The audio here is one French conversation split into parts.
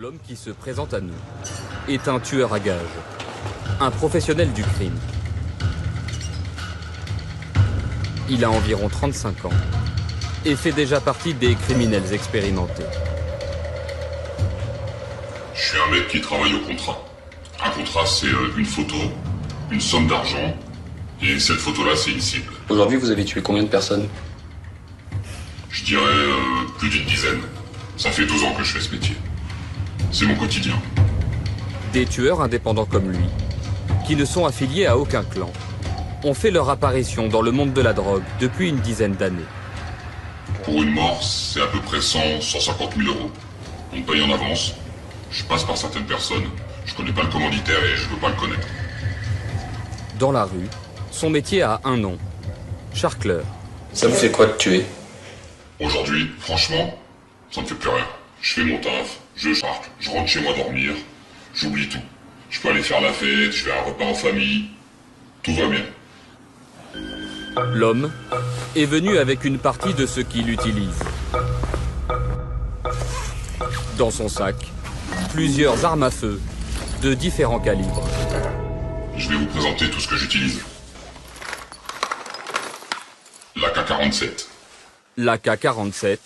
L'homme qui se présente à nous est un tueur à gages, un professionnel du crime. Il a environ 35 ans et fait déjà partie des criminels expérimentés. Je suis un mec qui travaille au contrat. Un contrat, c'est une photo, une somme d'argent, et cette photo-là, c'est une cible. Aujourd'hui, vous avez tué combien de personnes? Je dirais plus d'une dizaine. Ça fait 12 ans que je fais ce métier. C'est mon quotidien. Des tueurs indépendants comme lui, qui ne sont affiliés à aucun clan, ont fait leur apparition dans le monde de la drogue depuis une dizaine d'années. Pour une mort, c'est à peu près 150 000 euros. On me paye en avance. Je passe par certaines personnes. Je connais pas le commanditaire et je veux pas le connaître. Dans la rue, son métier a un nom, charcleur. Ça vous fait quoi de tuer? Aujourd'hui, franchement, ça me fait plus rien. Je fais mon taf, je charcle, je rentre chez moi dormir, j'oublie tout. Je peux aller faire la fête, je fais un repas en famille, tout va bien. L'homme est venu avec une partie de ce qu'il utilise. Dans son sac, plusieurs armes à feu de différents calibres. Je vais vous présenter tout ce que j'utilise. L'AK-47. L'AK-47,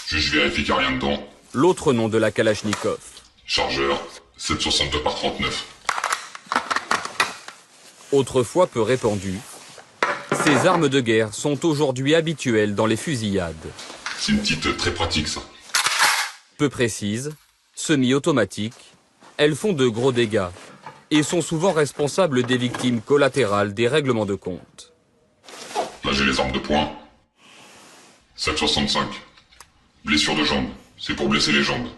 Je vérifie qu'il n'y a rien dedans. l'autre nom de la Kalachnikov. Chargeur, 7,62 par 39. Autrefois peu répandues, ces armes de guerre sont aujourd'hui habituelles dans les fusillades. C'est une petite très pratique, ça. Peu précises, semi-automatiques, elles font de gros dégâts et sont souvent responsables des victimes collatérales des règlements de compte. Là, j'ai les armes de poing. 7,65. Blessure de jambe. C'est pour blesser les jambes.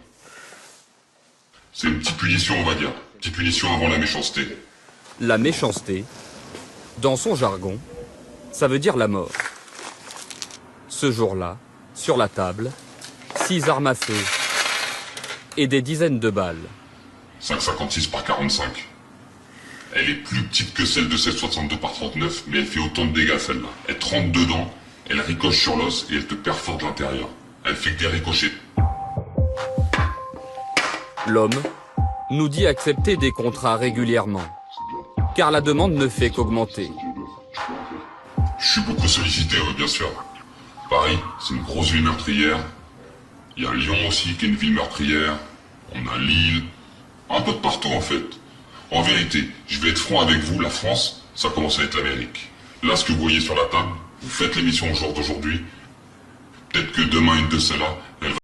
C'est une petite punition, on va dire. Petite punition avant la méchanceté. La méchanceté, dans son jargon, ça veut dire la mort. Ce jour-là, sur la table, 6 armes à feu et des dizaines de balles. 5,56 par 45. Elle est plus petite que celle de 7,62 par 39, mais elle fait autant de dégâts, celle-là. Elle te rentre dedans, elle ricoche sur l'os et elle te perfore de l'intérieur. Elle fait que des ricochets. L'homme nous dit accepter des contrats régulièrement, car la demande ne fait qu'augmenter. Je suis beaucoup sollicité, bien sûr. Paris, c'est une grosse ville meurtrière. Il y a Lyon aussi, qui est une ville meurtrière. On a Lille. Un peu de partout, en fait. En vérité, je vais être franc avec vous, la France, ça commence à être l'Amérique. Là, ce que vous voyez sur la table, vous faites l'émission au jour d'aujourd'hui. Peut-être que demain, une de celles-là, elle va